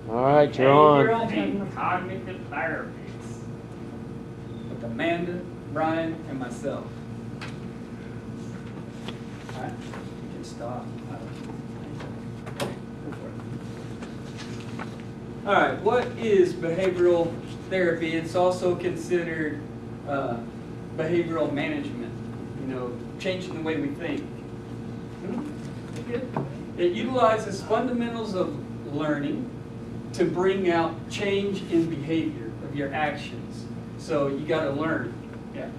All right, you're on. Behavioral and cognitive therapies with Amanda, Bryan, and myself. All right, you can stop. Go for it. All right, what is behavioral therapy? It's also considered behavioral management. You know, changing the way we think. It utilizes fundamentals of learning to bring out change in behavior of your actions. So you got to learn. Yeah.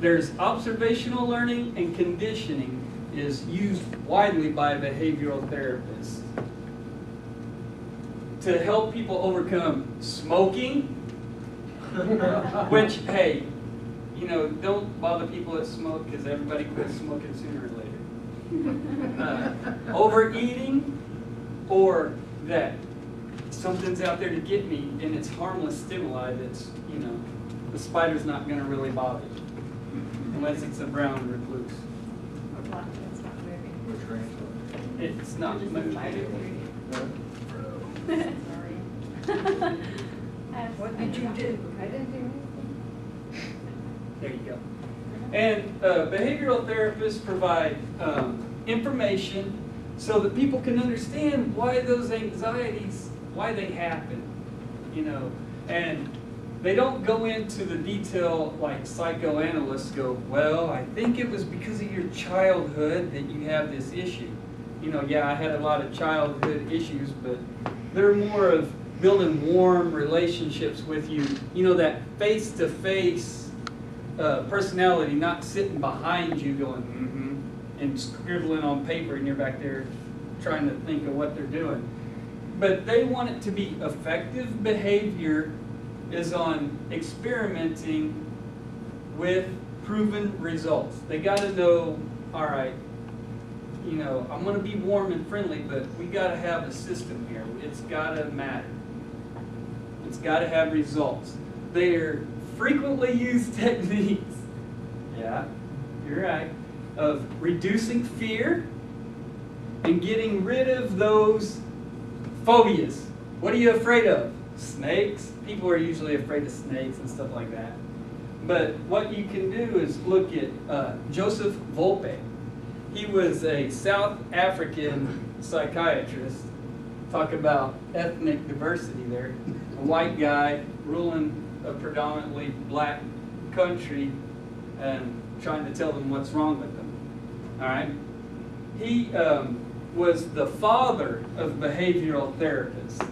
There's observational learning, and conditioning is used widely by behavioral therapists to help people overcome smoking, which, hey, you know, don't bother people that smoke because everybody quits smoking sooner or later. Overeating, or that something's out there to get me and it's harmless stimuli that's, you know, the spider's not going to really bother you unless it's a brown recluse. Or black, it's not moving. It's not moving. Sorry. What did you do? I didn't do anything. There you go. And behavioral therapists provide information so that people can understand why those anxieties, why they happen, you know. And they don't go into the detail like psychoanalysts go, well, I think it was because of your childhood that you have this issue. You know, yeah, I had a lot of childhood issues, but they're more of building warm relationships with you. You know, that face-to-face personality, not sitting behind you going, and scribbling on paper, and you're back there trying to think of what they're doing. But they want it to be effective. Behavior is on experimenting with proven results. They got to know, all right, you know, I'm going to be warm and friendly, but we got to have a system here. It's got to matter. It's got to have results. They're frequently used techniques, yeah, you're right, of reducing fear and getting rid of those phobias. What are you afraid of? Snakes. People are usually afraid of snakes and stuff like that. But what you can do is look at Joseph Volpe. He was a South African psychiatrist. Talk about ethnic diversity there. A white guy ruling a predominantly black country and trying to tell them what's wrong with them. All right? He was the father of behavioral therapists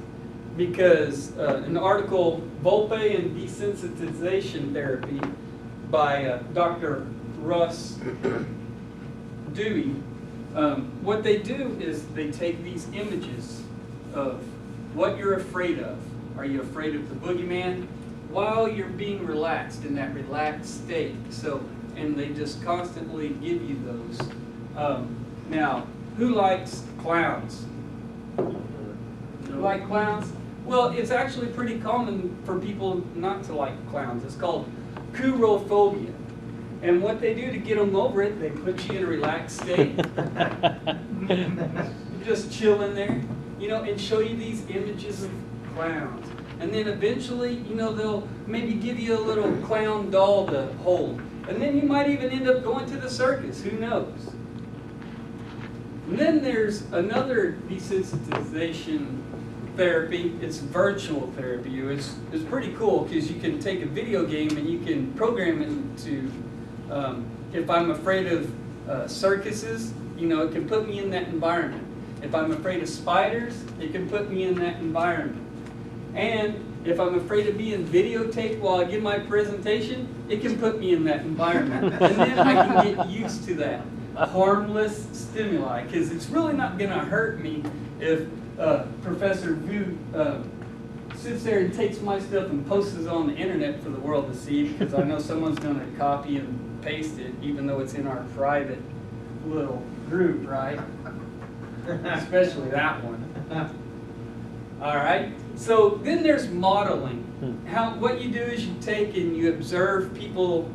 because an article, Volpe and Desensitization Therapy by Dr. Russ Dewey, what they do is they take these images of what you're afraid of. Are you afraid of the boogeyman? While you're being relaxed in that relaxed state. So, and they just constantly give you those. Now, who likes clowns? You like clowns? Well, it's actually pretty common for people not to like clowns. It's called coulrophobia. And what they do to get them over it, they put you in a relaxed state. Just chill in there, you know, and show you these images of clowns. And then eventually, you know, they'll maybe give you a little clown doll to hold. And then you might even end up going to the circus, who knows? And then there's another desensitization therapy. It's virtual therapy. It's pretty cool because you can take a video game and you can program it into, if I'm afraid of circuses, you know, it can put me in that environment. If I'm afraid of spiders, it can put me in that environment. And if I'm afraid of being videotaped while I give my presentation, it can put me in that environment. And then I can get used to that harmless stimuli, because it's really not going to hurt me if Professor Vu sits there and takes my stuff and posts it on the internet for the world to see, because I know someone's going to copy and paste it, even though it's in our private little group, right? Especially that one. All right. So then there's modeling. What you do is you take and you observe people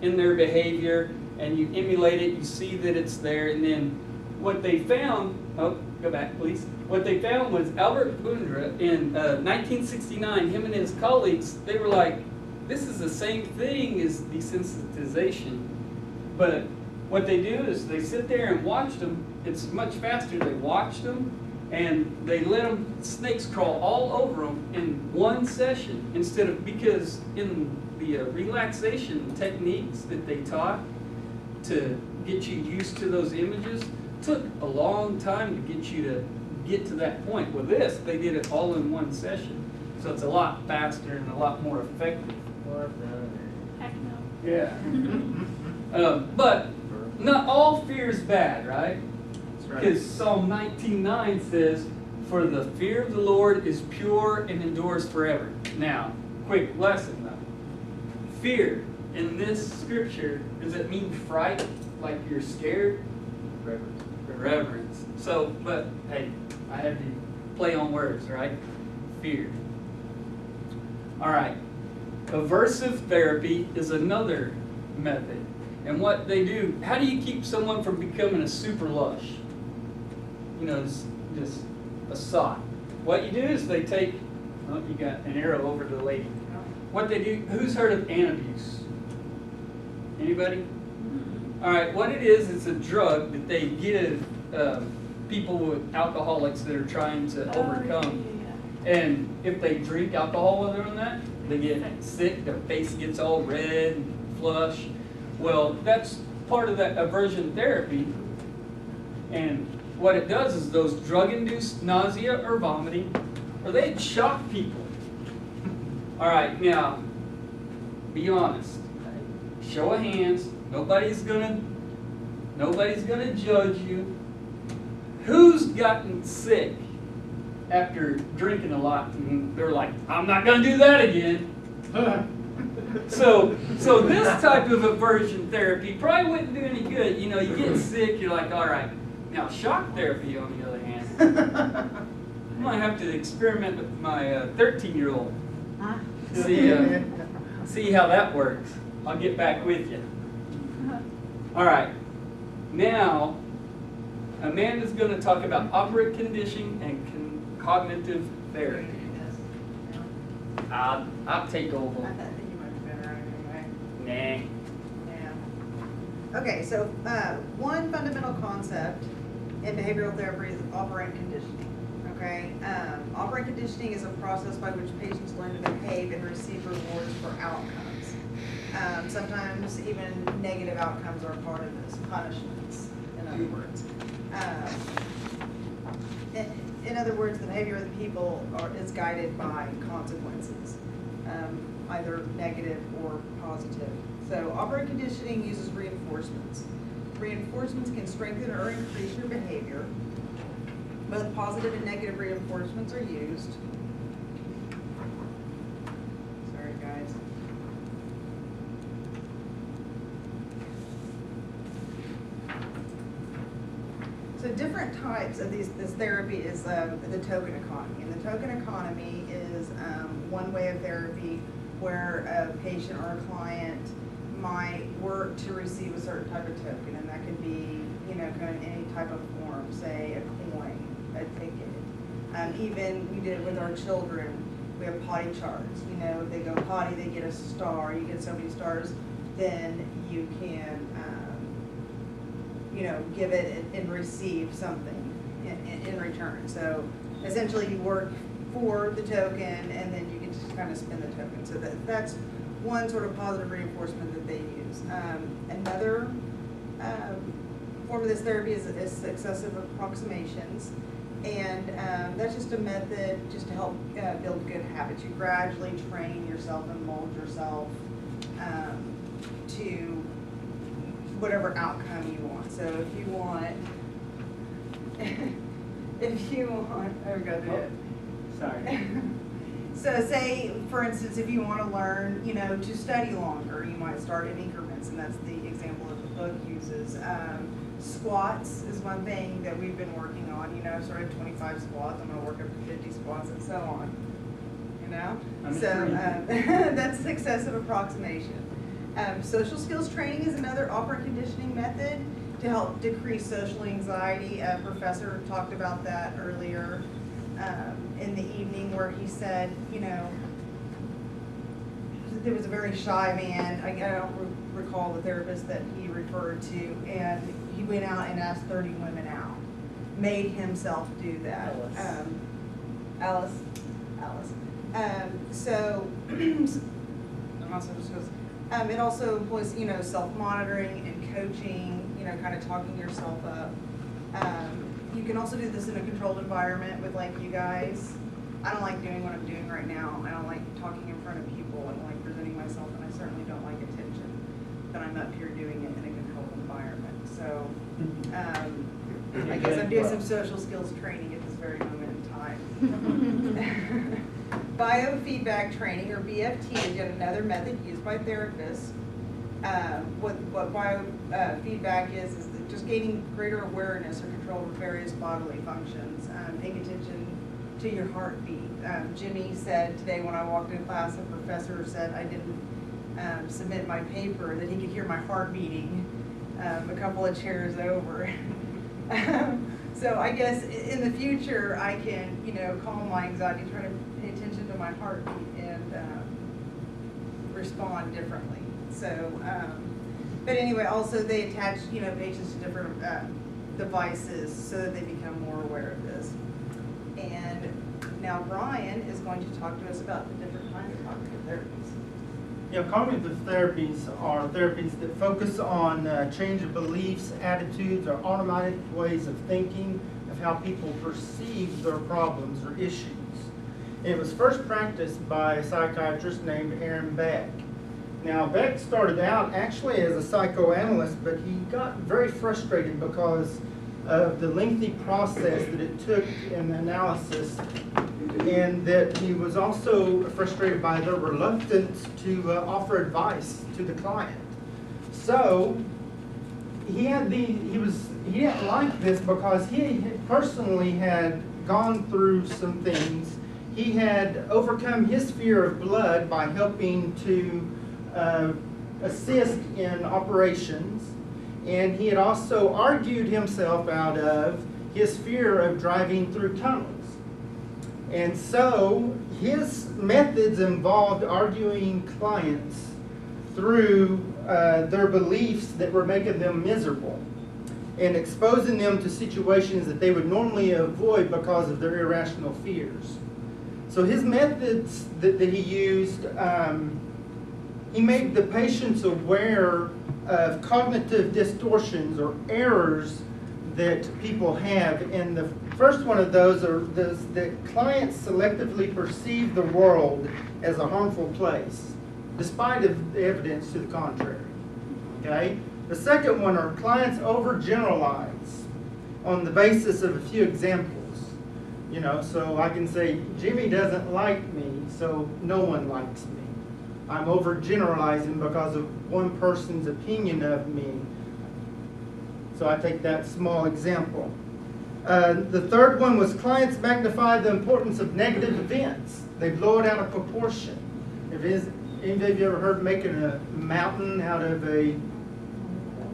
in their behavior, and you emulate it. You see that it's there, and then what they found. Oh, go back, please. what they found was Albert Bandura in 1969, him and his colleagues, they were like, this is the same thing as desensitization. But what they do is they sit there and watch them. It's much faster. They watch them and they let them, snakes crawl all over them in one session instead of, because in the relaxation techniques that they taught to get you used to those images, took a long time to get you to get to that point. With this, they did it all in one session. So it's a lot faster and a lot more effective. Heck no. Yeah. But not all fear is bad, right? Because Psalm 19:9 says, for the fear of the Lord is pure and endures forever. Now, quick lesson though. Fear in this scripture, does it mean fright? Like you're scared? Reverence. So, but hey, I had to play on words, right? Fear. All right. Aversive therapy is another method. And what they do, how do you keep someone from becoming a super lush? You know, just a sock. What you do is they take, oh, you got an arrow over to the lady. What they do, who's heard of antabuse? Anybody? All right, what it is, it's a drug that they give people with alcoholics that are trying to overcome. And if they drink alcohol while they're on that, they get sick, their face gets all red and flush. Well, that's part of that aversion therapy. And what it does is those drug-induced nausea or vomiting, or they'd shock people. All right, now, be honest. Show of hands. Nobody's gonna judge you. Who's gotten sick after drinking a lot? And they're like, I'm not gonna do that again. So this type of aversion therapy probably wouldn't do any good. You know, you get sick, you're like, all right. Now, shock therapy, on the other hand, I might have to experiment with my 13-year-old. See how that works. I'll get back with you. All right. Now, Amanda's going to talk about operant conditioning and cognitive therapy. I'll take over. I think you might be better anyway. Nah. Yeah. Okay, so one fundamental concept in behavioral therapy is operant conditioning. Okay, operant conditioning is a process by which patients learn to behave and receive rewards for outcomes. Sometimes even negative outcomes are part of this, punishments, in other words. In other words, the behavior of the people is guided by consequences, either negative or positive. So operant conditioning uses reinforcements. Reinforcements can strengthen or increase your behavior. Both positive and negative reinforcements are used. Sorry, guys. So different types of this therapy is the token economy. And the token economy is one way of therapy where a patient or a client might work to receive a certain type of token, and that could be, you know, kind of any type of form, say a coin, a ticket. Even we did it with our children. We have potty charts. You know, if they go potty, they get a star. You get so many stars, then you can, you know, give it and receive something in return. So essentially, you work for the token, and then you can just kind of spend the token. So that's one sort of positive reinforcement that they use. Another form of this therapy is successive approximations. And that's just a method just to help build good habits. You gradually train yourself and mold yourself to whatever outcome you want. So if you want, I forgot it. Sorry. So say, for instance, if you want to learn, you know, to study longer, you might start in increments, and that's the example that the book uses. Squats is one thing that we've been working on. You know, I've started 25 squats. I'm going to work up to 50 squats and so on. You know? That's successive approximation. Social skills training is another operant conditioning method to help decrease social anxiety. A professor talked about that earlier in the evening, where he said, you know, there was a very shy man, I don't recall the therapist that he referred to, and he went out and asked 30 women out, made himself do that. Alice. So, it also was, you know, self-monitoring and coaching, you know, kind of talking yourself up. You can also do this in a controlled environment with like you guys. I don't like doing what I'm doing right now. I don't like talking in front of people. I don't like presenting myself, and I certainly don't like attention. But I'm up here doing it in a controlled environment. So I guess I'm doing some social skills training at this very moment in time. Biofeedback training, or BFT, is yet another method used by therapists. What biofeedback is just gaining greater awareness or control of various bodily functions, paying attention to your heartbeat. Jimmy said today when I walked in class, a professor said I didn't submit my paper, that he could hear my heart beating a couple of chairs over. So I guess in the future I can, you know, calm my anxiety, try to pay attention to my heartbeat and respond differently. So, but anyway, also they attach, you know, patients to different devices so that they become more aware of this. And now Bryan is going to talk to us about the different kinds of cognitive therapies. Yeah, cognitive therapies are therapies that focus on change of beliefs, attitudes, or automatic ways of thinking of how people perceive their problems or issues. It was first practiced by a psychiatrist named Aaron Beck. Now, Beck started out actually as a psychoanalyst, but he got very frustrated because of the lengthy process that it took in the analysis, and that he was also frustrated by their reluctance to offer advice to the client. So he didn't like this because he personally had gone through some things. He had overcome his fear of blood by helping to assist in operations, and he had also argued himself out of his fear of driving through tunnels. And so his methods involved arguing clients through their beliefs that were making them miserable and exposing them to situations that they would normally avoid because of their irrational fears. So his methods that he used, he made the patients aware of cognitive distortions or errors that people have. And the first one of those are that clients selectively perceive the world as a harmful place, despite of the evidence to the contrary. Okay? The second one are clients overgeneralize on the basis of a few examples. You know, so I can say, Jimmy doesn't like me, so no one likes me. I'm overgeneralizing because of one person's opinion of me. So I take that small example. The third one was clients magnify the importance of negative events. They blow it out of proportion. Any of you ever heard making a mountain out of a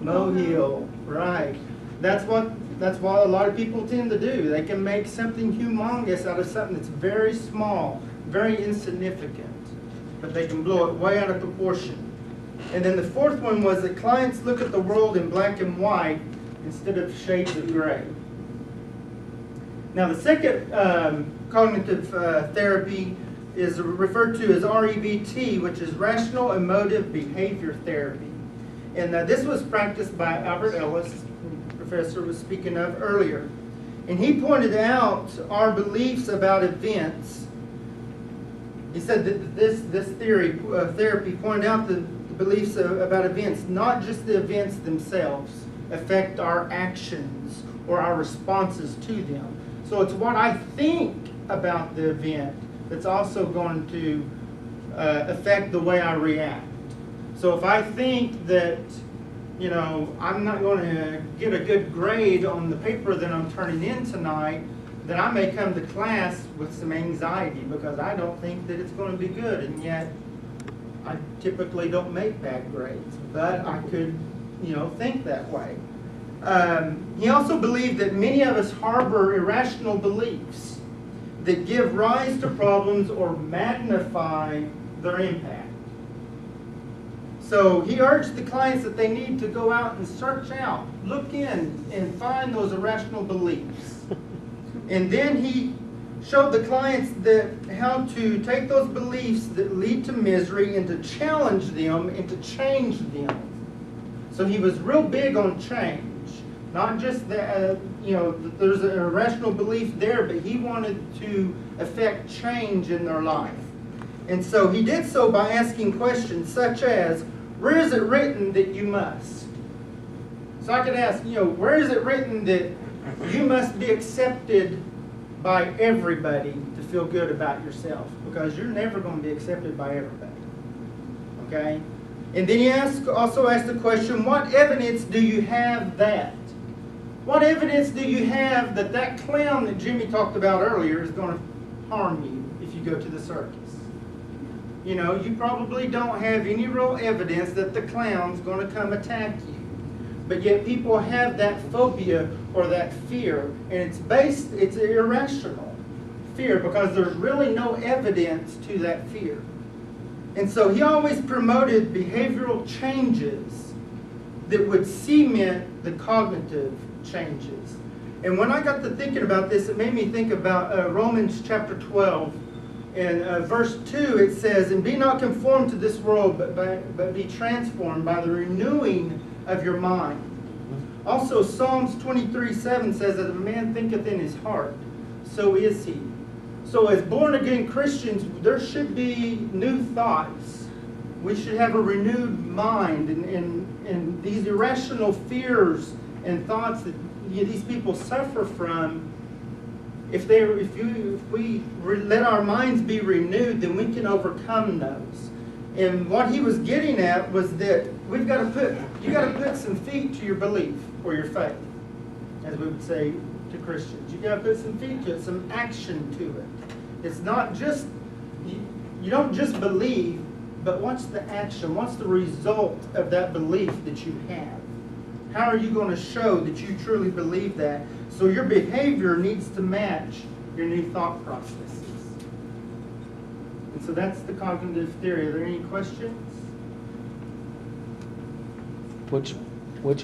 molehill? Right. That's what a lot of people tend to do. They can make something humongous out of something that's very small, very insignificant, but they can blow it way out of proportion. And then the fourth one was that clients look at the world in black and white instead of shades of gray. Now the second cognitive therapy is referred to as REBT, which is Rational Emotive Behavior Therapy. And this was practiced by Albert Ellis, the professor was speaking of earlier. And he pointed out our beliefs about events. He said that this therapy pointed out the beliefs about events, not just the events themselves, affect our actions or our responses to them. So it's what I think about the event that's also going to affect the way I react. So if I think that, you know, I'm not going to get a good grade on the paper that I'm turning in tonight, then I may come to class with some anxiety because I don't think that it's going to be good, and yet I typically don't make bad grades, but I could, you know, think that way. He also believed that many of us harbor irrational beliefs that give rise to problems or magnify their impact. So he urged the clients that they need to go out and search out, look in, and find those irrational beliefs. And then he showed the clients that how to take those beliefs that lead to misery and to challenge them and to change them. So he was real big on change. Not just that, that there's an irrational belief there, but he wanted to affect change in their life. And so he did so by asking questions such as, where is it written that you must? So I could ask, where is it written that you must be accepted by everybody to feel good about yourself? Because you're never going to be accepted by everybody. Okay? And then he also asked the question, what evidence do you have that? What evidence do you have that that clown that Jimmy talked about earlier is going to harm you if you go to the circus? You probably don't have any real evidence that the clown's going to come attack you. But yet people have that phobia or that fear, and it's irrational fear because there's really no evidence to that fear. And so he always promoted behavioral changes that would cement the cognitive changes. And when I got to thinking about this, it made me think about Romans chapter 12. In verse 2 it says, and be not conformed to this world, but be transformed by the renewing of your mind. Also Psalms 23:7 says that a man thinketh in his heart, so is he. So as born again Christians, there should be new thoughts. We should have a renewed mind, and these irrational fears and thoughts that these people suffer from, if we let our minds be renewed, then we can overcome those. And what he was getting at was that you got to put some feet to your belief or your faith, as we would say to Christians. You got to put some feet to it, some action to it. It's not just you don't just believe, but what's the action? What's the result of that belief that you have? How are you going to show that you truly believe that? So your behavior needs to match your new thought processes. And so that's the cognitive theory. Are there any questions? Which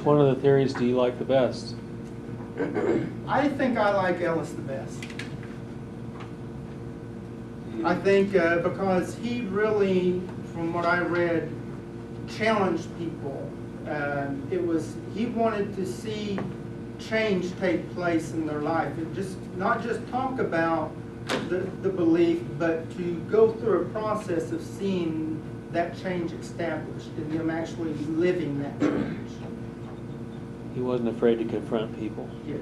one of the theories do you like the best? I think I like Ellis the best. I think because he really, from what I read, challenged people. He wanted to see change take place in their life. Not just talk about the belief, but to go through a process of seeing that change established and them actually living that change. He wasn't afraid to confront people. Yes.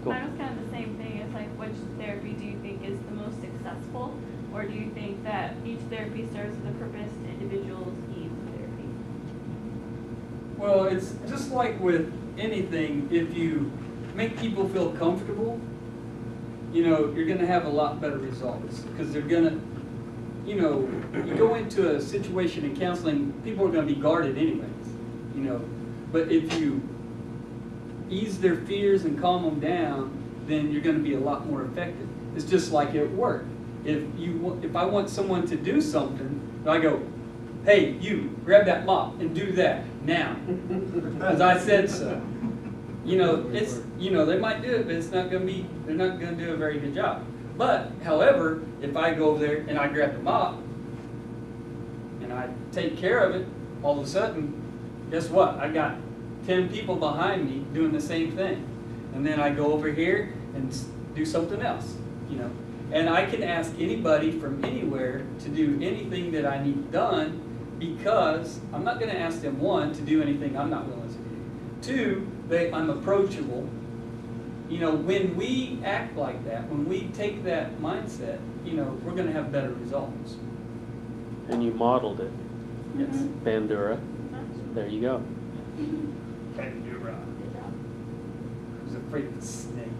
Mine was kind of the same thing. It's like, which therapy do you think is the most successful? Or do you think that each therapy serves the purpose individuals need therapy? Well, it's just like with anything, if you make people feel comfortable, you're going to have a lot better results. Because they're going to, you go into a situation in counseling, people are going to be guarded anyways, But if you ease their fears and calm them down, then you're going to be a lot more effective. It's just like at work. If I want someone to do something, I go, hey, you, grab that mop and do that now, because I said so. They might do it, but they're not going to do a very good job. But, however, if I go over there and I grab the mop and I take care of it, all of a sudden, guess what? I got 10 people behind me doing the same thing. And then I go over here and do something else, And I can ask anybody from anywhere to do anything that I need done, because I'm not going to ask them, one, to do anything I'm not willing to do. Two, I'm approachable. When we act like that, when we take that mindset, we're going to have better results. And you modeled it. Yes. Bandura. There you go. Bandura. I was afraid of the snake.